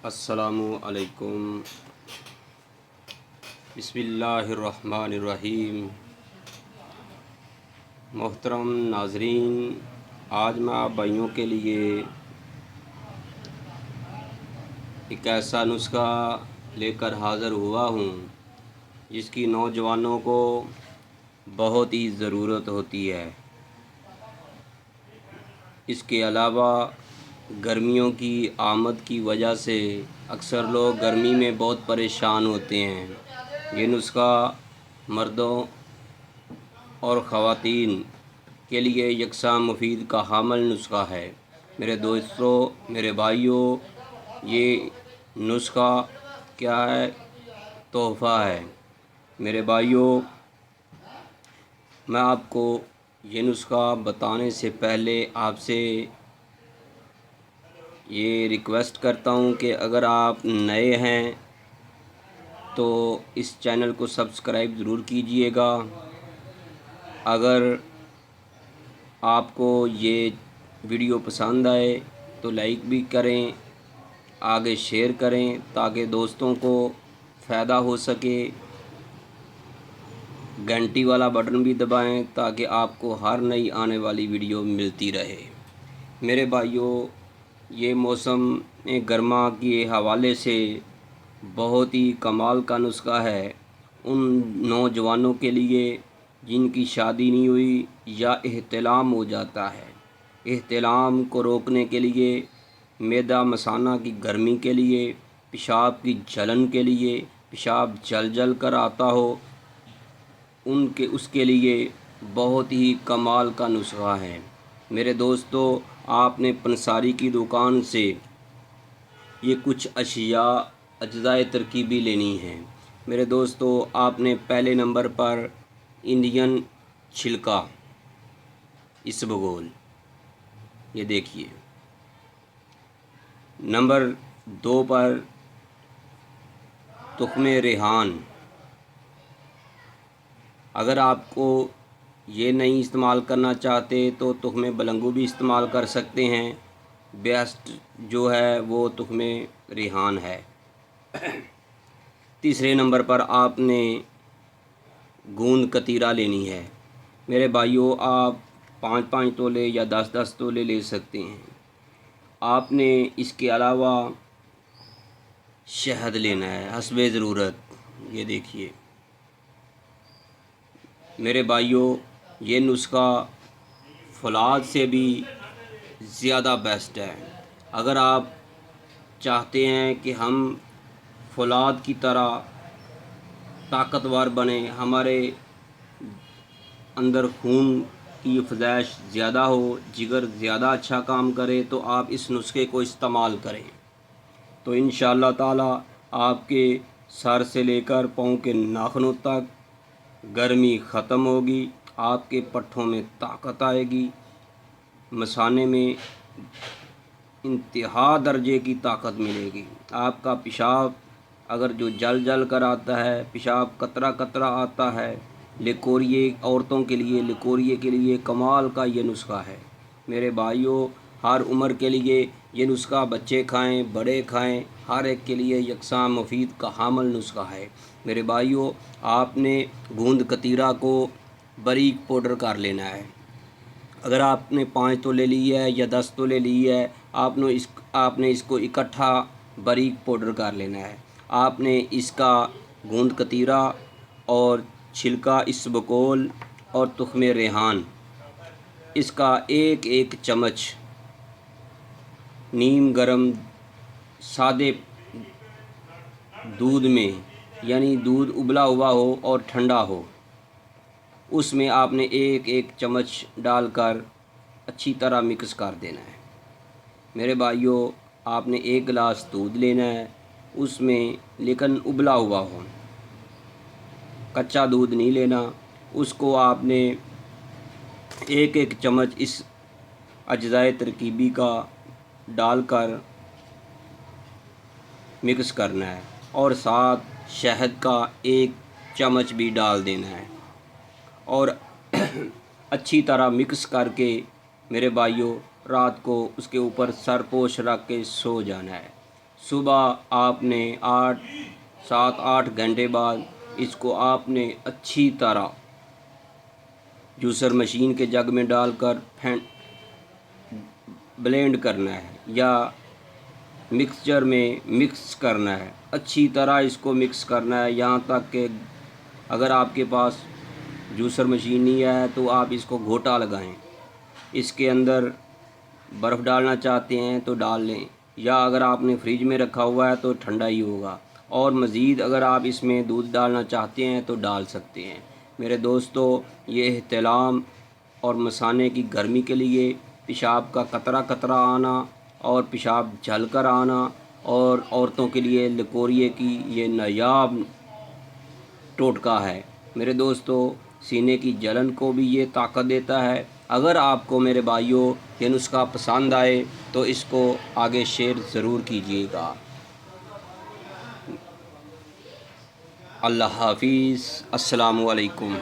السلام علیکم، بسم اللہ الرحمن الرحیم۔ محترم ناظرین، آج میں آپ بھائیوں کے لیے ایک ایسا نسخہ لے کر حاضر ہوا ہوں جس کی نوجوانوں کو بہت ہی ضرورت ہوتی ہے۔ اس کے علاوہ گرمیوں کی آمد کی وجہ سے اکثر لوگ گرمی میں بہت پریشان ہوتے ہیں۔ یہ نسخہ مردوں اور خواتین کے لیے یکساں مفید کا حامل نسخہ ہے۔ میرے دوستوں، میرے بھائیوں، یہ نسخہ کیا ہے؟ تحفہ ہے۔ میرے بھائیوں، میں آپ کو یہ نسخہ بتانے سے پہلے آپ سے یہ ریکویسٹ کرتا ہوں کہ اگر آپ نئے ہیں تو اس چینل کو سبسکرائب ضرور کیجئے گا۔ اگر آپ کو یہ ویڈیو پسند آئے تو لائک بھی کریں، آگے شیئر کریں تاکہ دوستوں کو فائدہ ہو سکے۔ گھنٹی والا بٹن بھی دبائیں تاکہ آپ کو ہر نئی آنے والی ویڈیو ملتی رہے۔ میرے بھائیوں، یہ موسم گرما کے حوالے سے بہت ہی کمال کا نسخہ ہے ان نوجوانوں کے لیے جن کی شادی نہیں ہوئی یا احتلام ہو جاتا ہے۔ احتلام کو روکنے کے لیے، معدہ مثانہ کی گرمی کے لیے، پیشاب کی جلن کے لیے، پیشاب جل جل کر آتا ہو اس کے لیے بہت ہی کمال کا نسخہ ہے۔ میرے دوستو، آپ نے پنساری کی دکان سے یہ کچھ اجزائے ترکیبی لینی ہے۔ میرے دوستو، آپ نے پہلے نمبر پر انڈین چھلکا اسبگول، یہ دیکھیے۔ نمبر 2 پر تخم ریحان۔ اگر آپ کو یہ نہیں استعمال کرنا چاہتے تو تخم بلنگو بھی استعمال کر سکتے ہیں۔ بیسٹ جو ہے وہ تخم ریحان ہے۔ تیسرے نمبر پر آپ نے گوند کتیرا لینی ہے۔ میرے بھائیوں، آپ 5 تولے یا 10 تولے لے سکتے ہیں۔ آپ نے اس کے علاوہ شہد لینا ہے حسب ضرورت، یہ دیکھیے۔ میرے بھائیوں، یہ نسخہ فولاد سے بھی زیادہ بیسٹ ہے۔ اگر آپ چاہتے ہیں کہ ہم فولاد کی طرح طاقتور بنیں، ہمارے اندر خون کی افزائش زیادہ ہو، جگر زیادہ اچھا کام کرے، تو آپ اس نسخے کو استعمال کریں تو انشاءاللہ تعالی آپ کے سر سے لے کر پاؤں کے ناخنوں تک گرمی ختم ہوگی، آپ کے پٹھوں میں طاقت آئے گی، مثانے میں انتہا درجے کی طاقت ملے گی۔ آپ کا پیشاب اگر جو جل جل کر آتا ہے، پیشاب قطرہ قطرہ آتا ہے، لیکوریے عورتوں کے لیے، لیکوریے کے لیے کمال کا یہ نسخہ ہے۔ میرے بھائیوں، ہر عمر کے لیے یہ نسخہ، بچے کھائیں، بڑے کھائیں، ہر ایک کے لیے یکساں مفید کا حامل نسخہ ہے۔ میرے بھائیوں، آپ نے گوند کتیرا کو باریک پاؤڈر کر لینا ہے۔ اگر آپ نے 5 تولے لی ہے یا 10 تولے لی ہے، آپ نے اس کو اکٹھا باریک پاؤڈر کر لینا ہے۔ آپ نے اس کا گوند کتیرا اور چھلکا اسبگول اور تخم ریحان، اس کا ایک چمچ نیم گرم سادے دودھ میں، یعنی دودھ ابلا ہوا ہو اور ٹھنڈا ہو، اس میں آپ نے ایک چمچ ڈال کر اچھی طرح مکس کر دینا ہے۔ میرے بھائیوں، آپ نے 1 گلاس دودھ لینا ہے، اس میں لیکن ابلا ہوا ہو، کچا دودھ نہیں لینا۔ اس کو آپ نے ایک چمچ اس اجزائے ترکیبی کا ڈال کر مکس کرنا ہے اور ساتھ شہد کا 1 چمچ بھی ڈال دینا ہے اور اچھی طرح مکس کر کے میرے بھائیوں رات کو اس کے اوپر سرپوش رکھ کے سو جانا ہے۔ صبح آپ نے 7-8 گھنٹے بعد اس کو آپ نے اچھی طرح جوسر مشین کے جگ میں ڈال کر بلینڈ کرنا ہے یا مکسچر میں مکس کرنا ہے. اچھی طرح اس کو مکس کرنا ہے یہاں تک کہ اگر آپ کے پاس جوسر مشین نہیں ہے تو آپ اس کو گھوٹا لگائیں. اس کے اندر برف ڈالنا چاہتے ہیں تو ڈال لیں، یا اگر آپ نے فریج میں رکھا ہوا ہے تو ٹھنڈا ہی ہوگا. اور مزید اگر آپ اس میں دودھ ڈالنا چاہتے ہیں تو ڈال سکتے ہیں. میرے دوستو، یہ احتلام اور مثانے کی گرمی کے لیے پیشاب کا قطرہ قطرہ آنا اور پیشاب جل کر آنا اور عورتوں کے لیے لکوریے کی یہ نایاب ٹوٹکا ہے. میرے دوستو، سینے کی جلن کو بھی یہ طاقت دیتا ہے. اگر آپ کو میرے بھائیوں یہ نسخہ پسند آئے تو اس کو آگے شیئر ضرور کیجیے گا. اللہ حافظ. السلام علیکم.